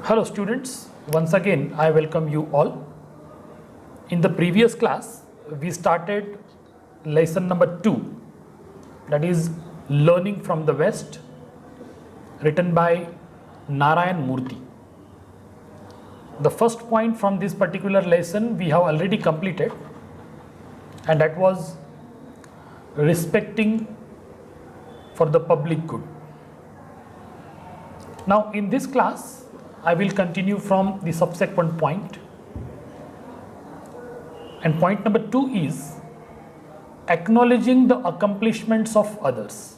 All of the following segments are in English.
Hello students, once again I welcome you all. In the previous class we started lesson number 2, that is learning from the West, written by Narayan Murthy. The first point from this particular lesson we have already completed, and that was respecting for the public good. Now in this class I will continue from the subsequent point, and point number 2 is acknowledging the accomplishments of others.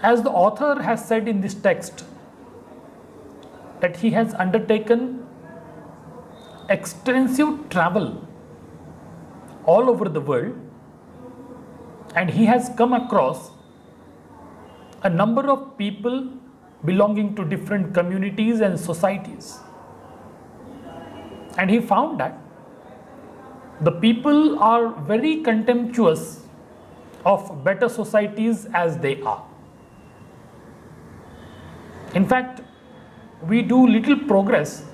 As the author has said in this text that he has undertaken extensive travel all over the world, and he has come across a number of people belonging to different communities and societies, and he found that the people are very contemptuous of better societies as they are. In fact, we do little progress,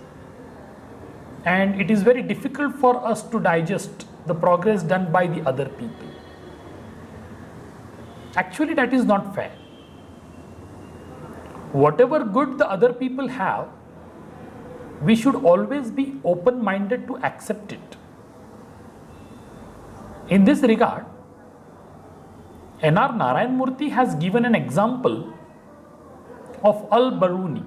and it is very difficult for us to digest the progress done by the other people. Actually, that is not fair. Whatever good the other people have, we should always be open-minded to accept it. In this regard, N.R. Narayan Murthy has given an example of Al-Biruni,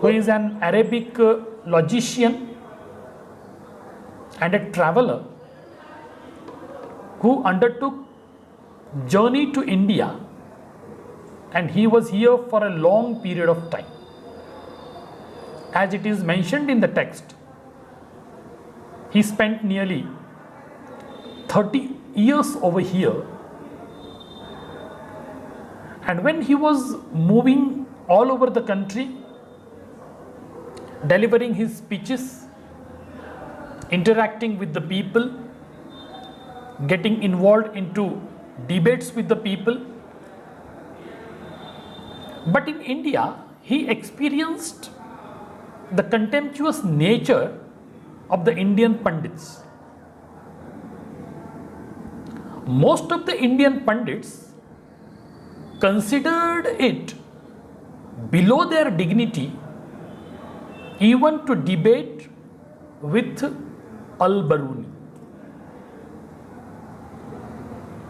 who is an Arabic logician and a traveler who undertook journey to India, and he was here for a long period of time. As it is mentioned in the text, he spent nearly 30 years over here, and when he was moving all over the country, delivering his speeches, interacting with the people, getting involved into debates with the people. But in India, he experienced the contemptuous nature of the Indian Pandits. Most of the Indian Pandits considered it below their dignity even to debate with Al-Biruni.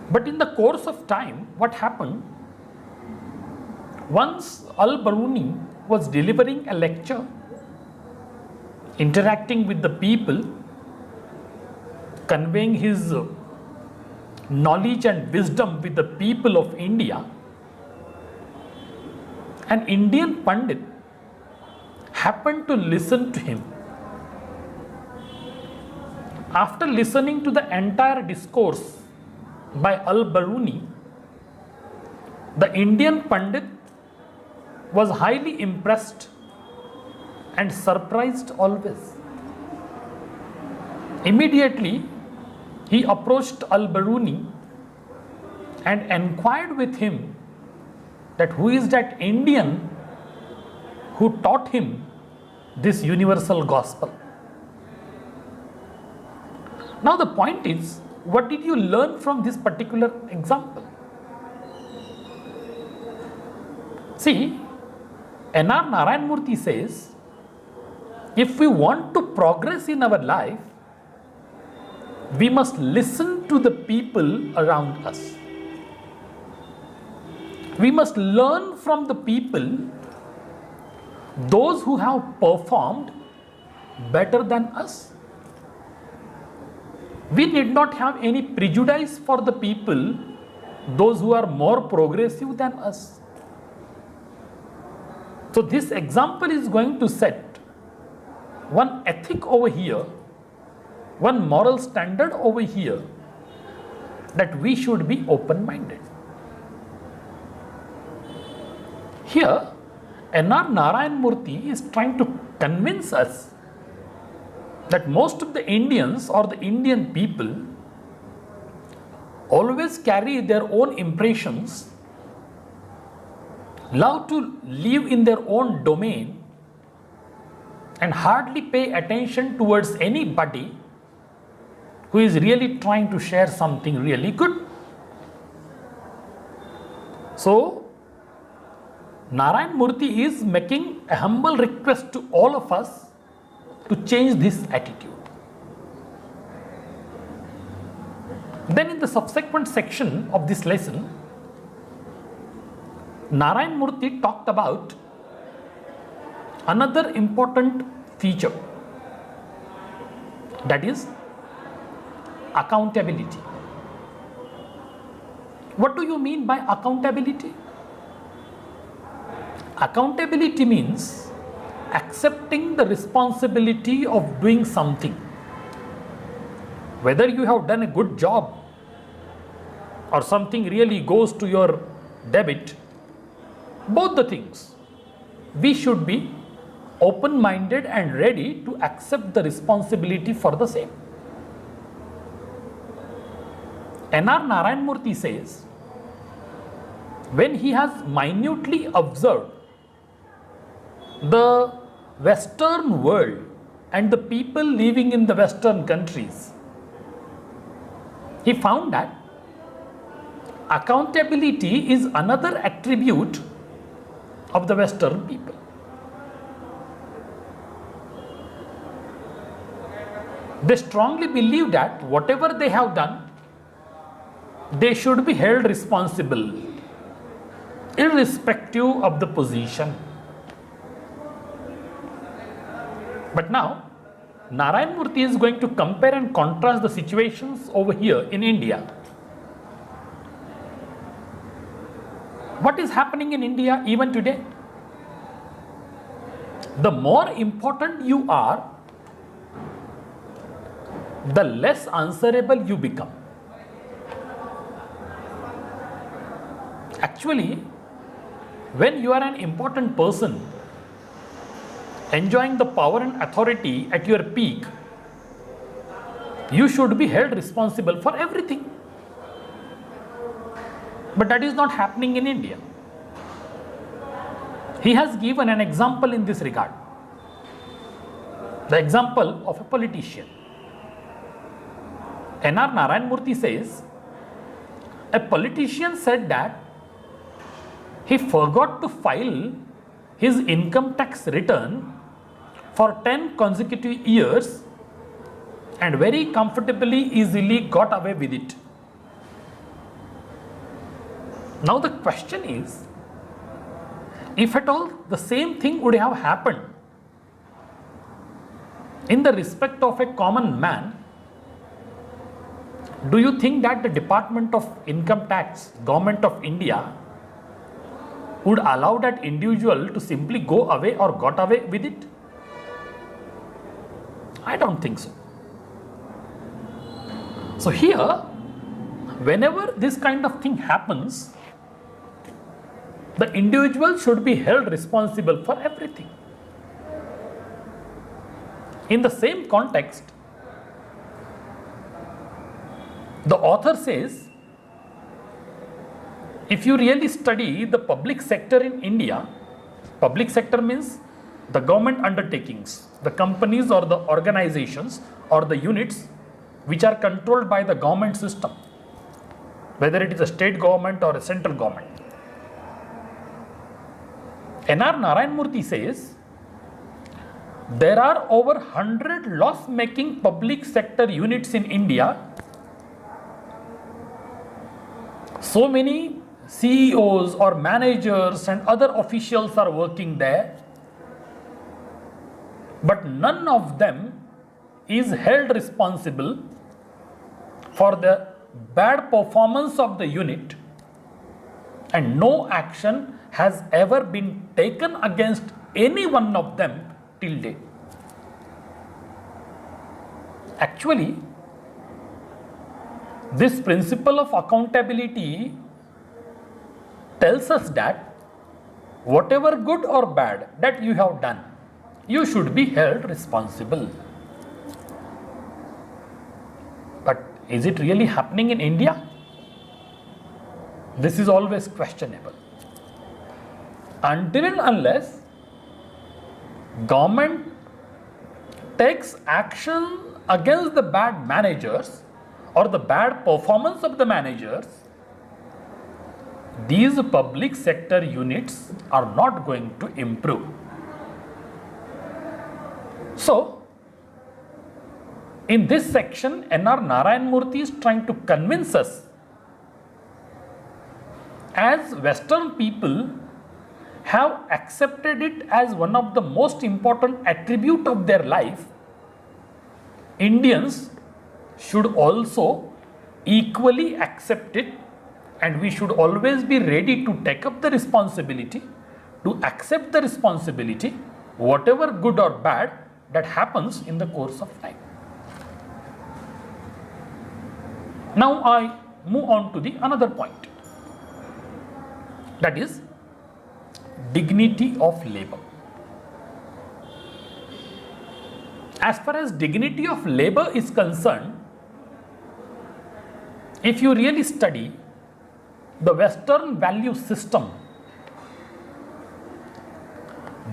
But in the course of time, what happened? Once Al-Biruni was delivering a lecture, interacting with the people, conveying his knowledge and wisdom with the people of India, an Indian Pandit happened to listen to him. After listening to the entire discourse by Al-Biruni, the Indian Pandit was highly impressed and surprised always. Immediately, he approached Al-Biruni and inquired with him that who is that Indian who taught him this universal gospel. Now the point is, what did you learn from this particular example? See, N.R. Narayan Murthy says, if we want to progress in our life, we must listen to the people around us. We must learn from the people, those who have performed better than us. We need not have any prejudice for the people, those who are more progressive than us. So this example is going to set one ethic over here, one moral standard over here, that we should be open-minded. Here, N.R. Narayan Murthy is trying to convince us that most of the Indians or the Indian people always carry their own impressions love to live in their own domain and hardly pay attention towards anybody who is really trying to share something really good. So, Narayan Murthy is making a humble request to all of us to change this attitude. Then in the subsequent section of this lesson, Narayan Murthy talked about another important feature, that is accountability. What do you mean by accountability? Accountability means accepting the responsibility of doing something. Whether you have done a good job or something really goes to your debit, both the things, we should be open-minded and ready to accept the responsibility for the same. N.R. Narayan Murthy says, when he has minutely observed the Western world and the people living in the Western countries, he found that accountability is another attribute of the Western people. They strongly believe that whatever they have done, they should be held responsible, irrespective of the position. But now, Narayan Murthy is going to compare and contrast the situations over here in India. What is happening in India even today? The more important you are, the less answerable you become. Actually, when you are an important person, enjoying the power and authority at your peak, you should be held responsible for everything. But that is not happening in India. He has given an example in this regard. The example of a politician. N.R. Narayan Murthy says, a politician said that he forgot to file his income tax return for 10 consecutive years and very comfortably, easily got away with it. Now the question is, if at all the same thing would have happened in the respect of a common man, do you think that the Department of Income Tax, Government of India, would allow that individual to simply go away or got away with it? I don't think so. So here, whenever this kind of thing happens, the individual should be held responsible for everything. In the same context, the author says, if you really study the public sector in India, public sector means the government undertakings, the companies or the organizations or the units which are controlled by the government system, whether it is a state government or a central government. N.R. Narayan Murthy says, there are over 100 loss-making public sector units in India. So many CEOs or managers and other officials are working there, but none of them is held responsible for the bad performance of the unit, and no action has ever been taken against any one of them till date. Actually, this principle of accountability tells us that whatever good or bad that you have done, you should be held responsible. But is it really happening in India? This is always questionable. until and unless government takes action against the bad managers or the bad performance of the managers, these public sector units are not going to improve. So, in this section, N.R. Narayan Murthy is trying to convince us, as Western people have accepted it as one of the most important attribute of their life, Indians should also equally accept it, and we should always be ready to take up the responsibility, to accept the responsibility, whatever good or bad that happens in the course of life. Now I move on to the another point, that is dignity of labor. As far as dignity of labor is concerned, if you really study the Western value system,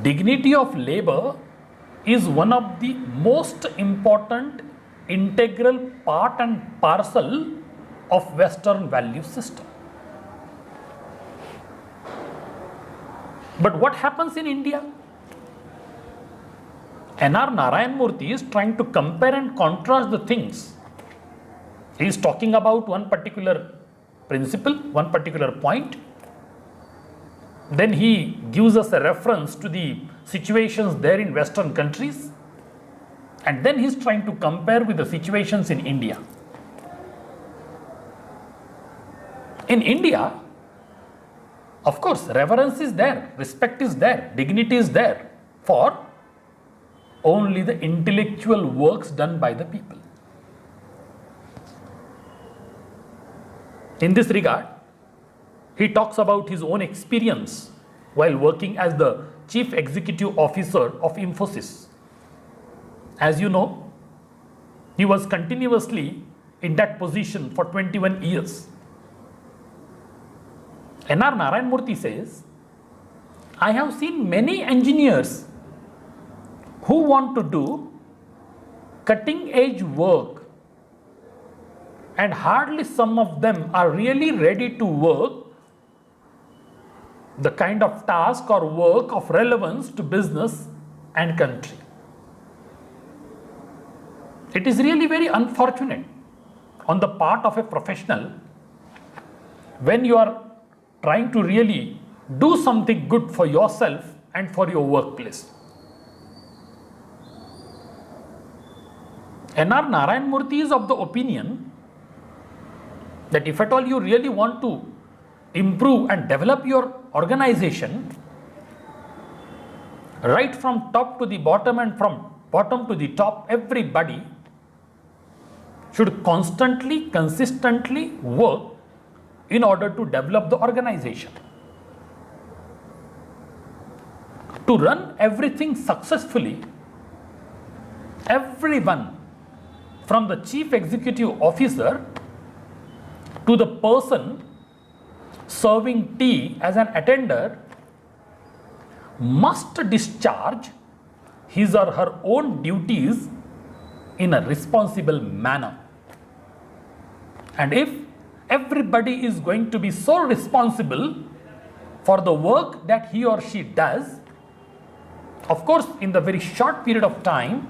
dignity of labor is one of the most important integral part and parcel of Western value system. But what happens in India? N.R. Narayan Murthy is trying to compare and contrast the things. He is talking about one particular principle, one particular point. Then he gives us a reference to the situations there in Western countries. And then he is trying to compare with the situations in India. In India, of course, reverence is there, respect is there, dignity is there for only the intellectual works done by the people. In this regard, he talks about his own experience while working as the Chief Executive Officer of Infosys. As you know, he was continuously in that position for 21 years. N.R. Narayan Murthy says, I have seen many engineers who want to do cutting edge work, and hardly some of them are really ready to work the kind of task or work of relevance to business and country. It is really very unfortunate on the part of a professional when you are trying to really do something good for yourself and for your workplace. N.R. Narayan Murthy is of the opinion that if at all you really want to improve and develop your organization, right from top to the bottom and from bottom to the top, everybody should constantly, consistently work in order to develop the organization. To run everything successfully, everyone from the Chief Executive Officer to the person serving tea as an attender must discharge his or her own duties in a responsible manner. And if everybody is going to be so responsible for the work that he or she does, of course, in the very short period of time,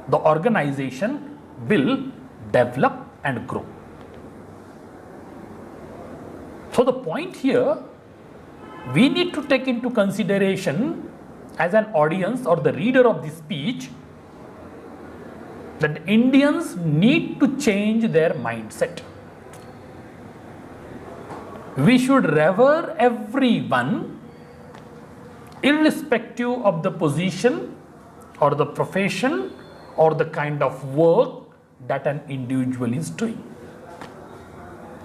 the organization will develop and grow. So the point here, we need to take into consideration as an audience or the reader of this speech that Indians need to change their mindset. We should revere everyone irrespective of the position or the profession or the kind of work that an individual is doing.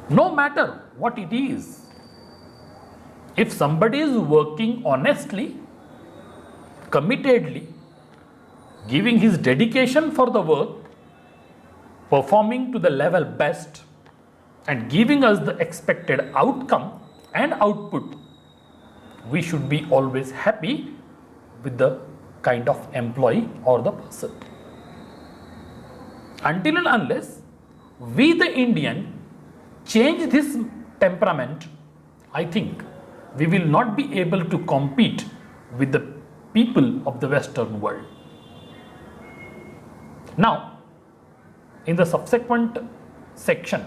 No matter what it is, if somebody is working honestly, committedly, giving his dedication for the work, performing to the level best, and giving us the expected outcome and output, we should be always happy with the kind of employee or the person. Until and unless we the Indian change this temperament, I think we will not be able to compete with the people of the Western world. Now, in the subsequent section,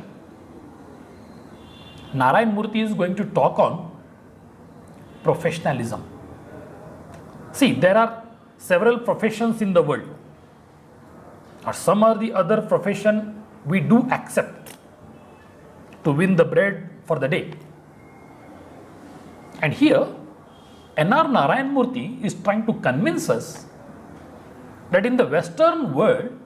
Narayan Murthy is going to talk on professionalism. See, there are several professions in the world, or some or the other profession we do accept to win the bread for the day. And here, N.R. Narayan Murthy is trying to convince us that in the Western world,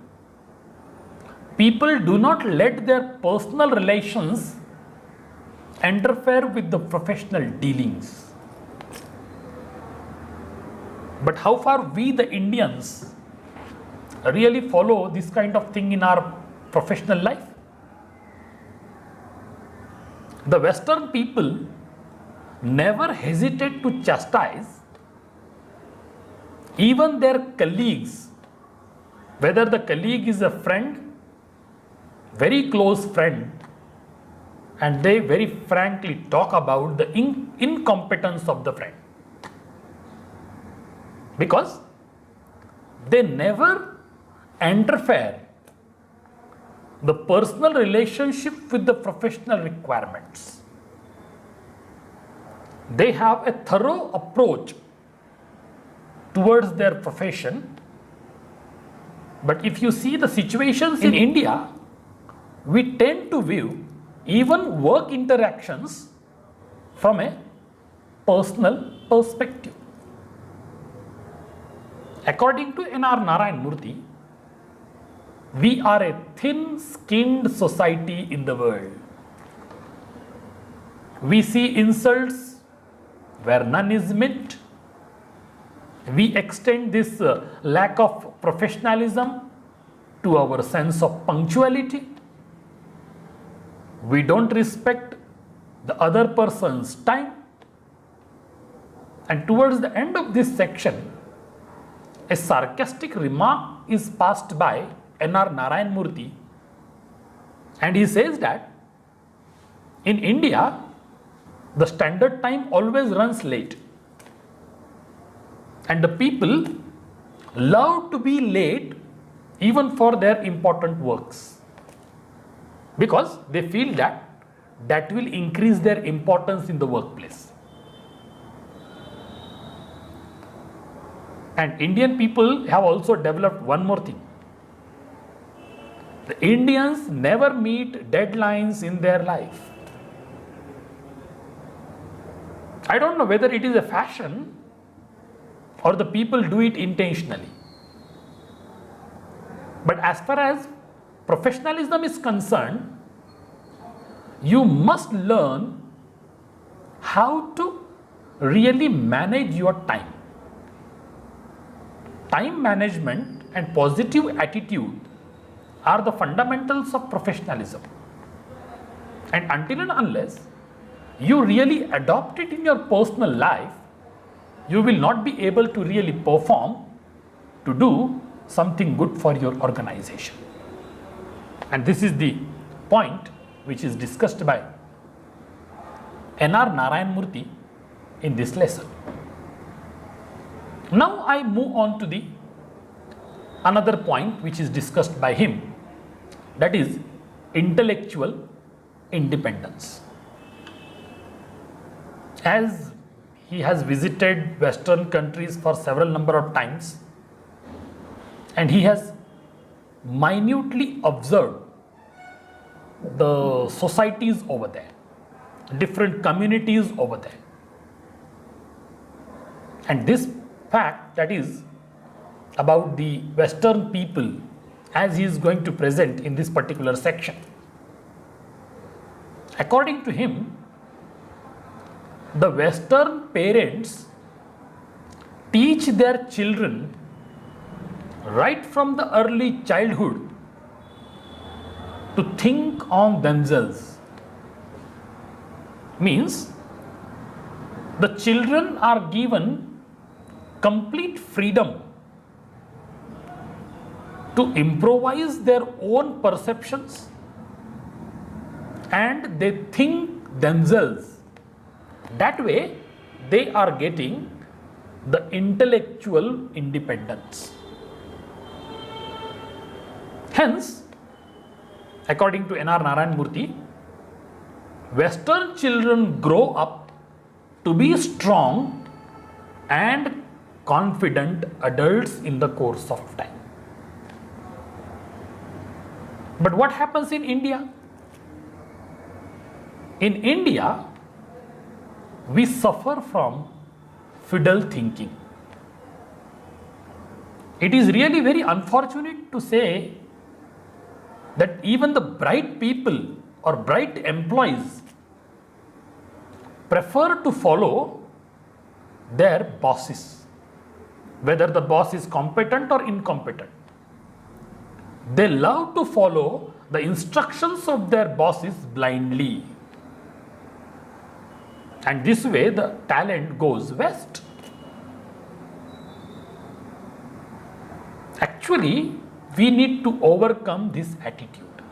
people do not let their personal relations interfere with the professional dealings. But how far we the Indians really follow this kind of thing in our professional life? The Western people never hesitate to chastise even their colleagues, whether the colleague is a friend, very close friend, and they very frankly talk about the incompetence of the friend, because they never interfere the personal relationship with the professional requirements. They have a thorough approach towards their profession. But if you see the situations in India, we tend to view even work interactions from a personal perspective. According to N.R. Narayan Murthy, we are a thin-skinned society in the world. We see insults where none is meant. We extend this lack of professionalism to our sense of punctuality. We don't respect the other person's time. And towards the end of this section, a sarcastic remark is passed by N.R. Narayan Murthy, and he says that in India, the standard time always runs late, and the people love to be late even for their important works, because they feel that that will increase their importance in the workplace. And Indian people have also developed one more thing. The Indians never meet deadlines in their life. I don't know whether it is a fashion or the people do it intentionally. But as far as professionalism is concerned, you must learn how to really manage your time. Time management and positive attitude are the fundamentals of professionalism. And until and unless you really adopt it in your personal life, you will not be able to really perform to do something good for your organization. And this is the point which is discussed by N.R. Narayan Murthy in this lesson. Now I move on to the another point which is discussed by him, that is intellectual independence. As he has visited Western countries for several number of times, and he has minutely observed the societies over there, different communities over there. And this fact, that is about the Western people, as he is going to present in this particular section. According to him, the Western parents teach their children right from the early childhood to think on themselves. Means The children are given complete freedom to improvise their own perceptions, and they think themselves. That way, they are getting the intellectual independence. Hence, according to N.R. Narayan Murthy, Western children grow up to be strong and confident adults in the course of time. But what happens in India? In India, we suffer from fiddle thinking. It is really very unfortunate to say that even the bright people or bright employees prefer to follow their bosses, whether the boss is competent or incompetent. They love to follow the instructions of their bosses blindly. And this way the talent goes west. Actually, we need to overcome this attitude.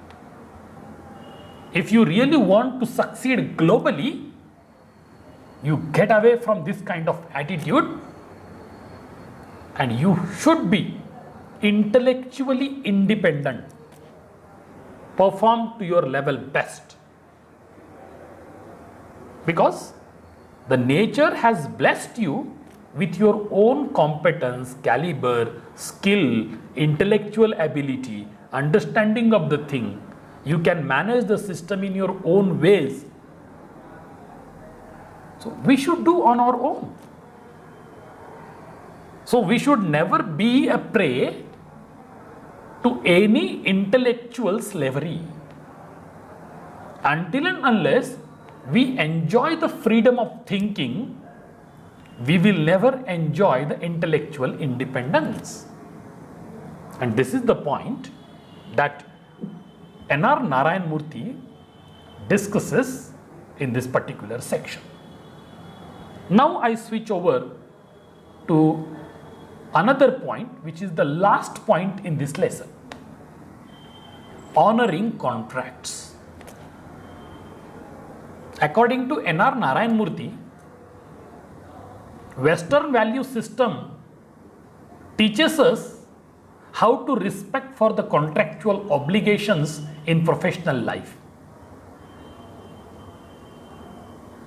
If you really want to succeed globally, you get away from this kind of attitude and you should be intellectually independent. Perform to your level best. Because the nature has blessed you with your own competence, caliber, skill, intellectual ability, understanding of the thing. You can manage the system in your own ways. So we should do on our own. So we should never be a prey to any intellectual slavery. Until and unless we enjoy the freedom of thinking, we will never enjoy the intellectual independence. And this is the point that N.R. Narayan Murthy discusses in this particular section. Now I switch over to another point, which is the last point in this lesson: honoring contracts. According to N.R. Narayan Murthy, Western value system teaches us how to respect for the contractual obligations in professional life.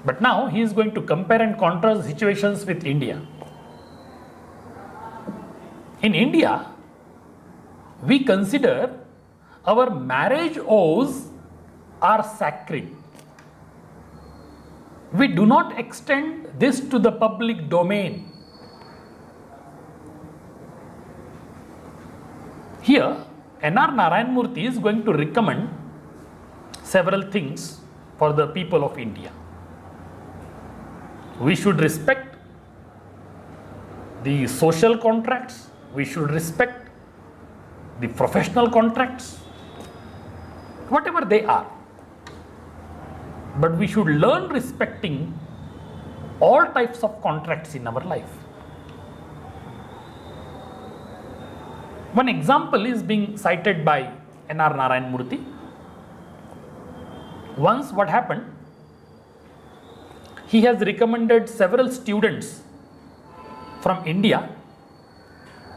But now he is going to compare and contrast situations with India. In India, we consider our marriage oaths are sacred. We do not extend this to the public domain. Here, N.R. Narayan Murthy is going to recommend several things for the people of India. We should respect the social contracts. We should respect the professional contracts, whatever they are. But we should learn respecting all types of contracts in our life. One example is being cited by N.R. Narayan Murthy. Once what happened, he has recommended several students from India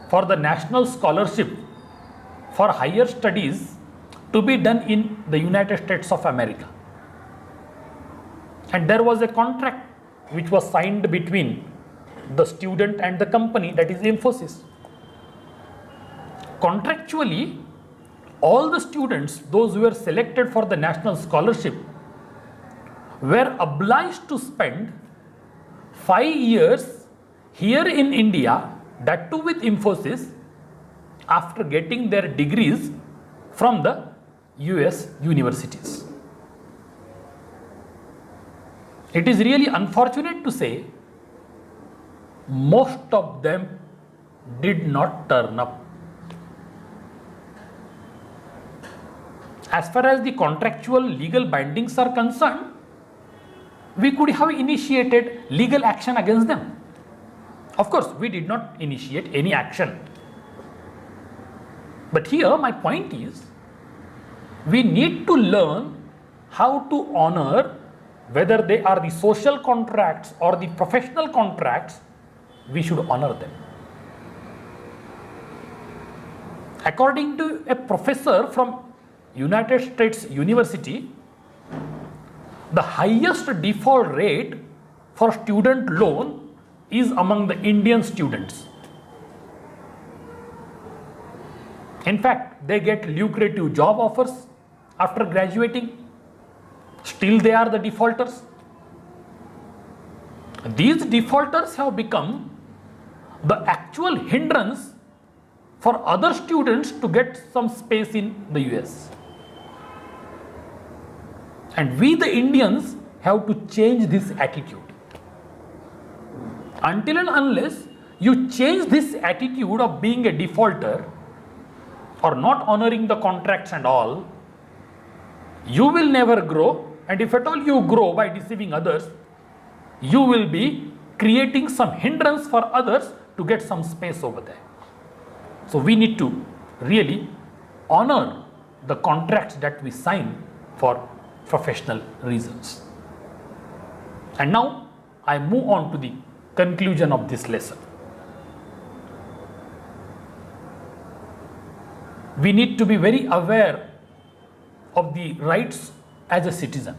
for the national scholarship for higher studies to be done in the United States of America. And there was a contract which was signed between the student and the company, that is Infosys. Contractually, all the students, those who were selected for the national scholarship, were obliged to spend 5 years here in India, that too with Infosys, after getting their degrees from the US universities. It is really unfortunate to say most of them did not turn up. As far as the contractual legal bindings are concerned, we could have initiated legal action against them. Of course, we did not initiate any action. But here my point is, we need to learn how to honor, whether they are the social contracts or the professional contracts, we should honor them. According to a professor from United States University, the highest default rate for student loan is among the Indian students. In fact, they get lucrative job offers after graduating. Still they are the defaulters. These defaulters have become the actual hindrance for other students to get some space in the US. And we the Indians have to change this attitude. Until and unless you change this attitude of being a defaulter or not honoring the contracts and all, you will never grow, and if at all you grow by deceiving others, you will be creating some hindrance for others to get some space over there. So we need to really honor the contracts that we sign for professional reasons. And now I move on to the conclusion of this lesson. We need to be very aware of the rights as a citizen.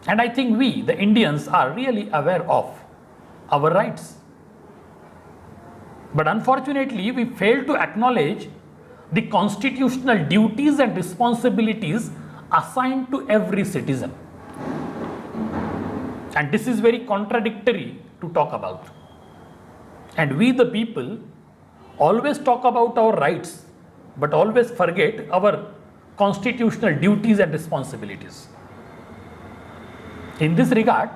And I think we, the Indians, are really aware of our rights. But unfortunately, we fail to acknowledge the constitutional duties and responsibilities assigned to every citizen. And this is very contradictory to talk about. And we, the people, always talk about our rights, but always forget our constitutional duties and responsibilities. In this regard,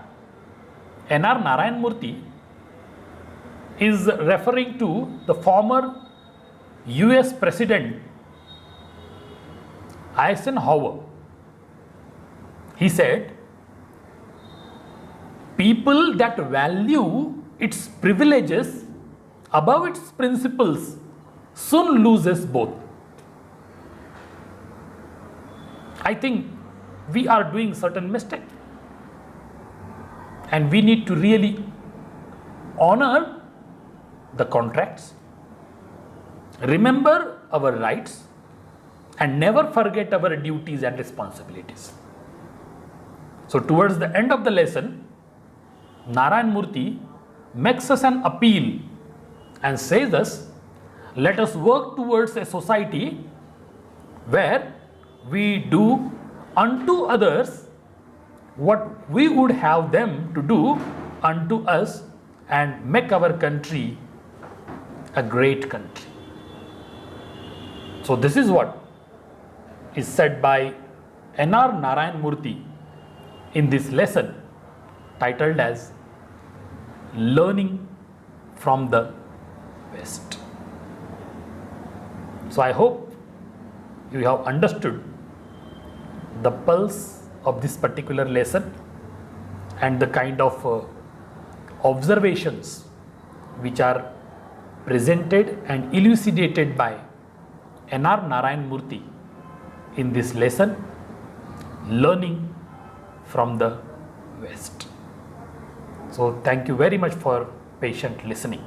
N.R. Narayan Murthy is referring to the former US President Eisenhower. He said, people that value its privileges above its principles soon loses both. I think we are doing certain mistake, and we need to really honor the contracts, remember our rights, and never forget our duties and responsibilities. So towards the end of the lesson, Narayan Murthy makes us an appeal and says us, let us work towards a society where we do unto others what we would have them to do unto us, and make our country a great country. So this is what is said by N.R. Narayan Murthy in this lesson titled as Learning from the West. So I hope you have understood the pulse of this particular lesson and the kind of observations which are presented and elucidated by N.R. Narayan Murthy in this lesson, Learning from the West. So thank you very much for patient listening.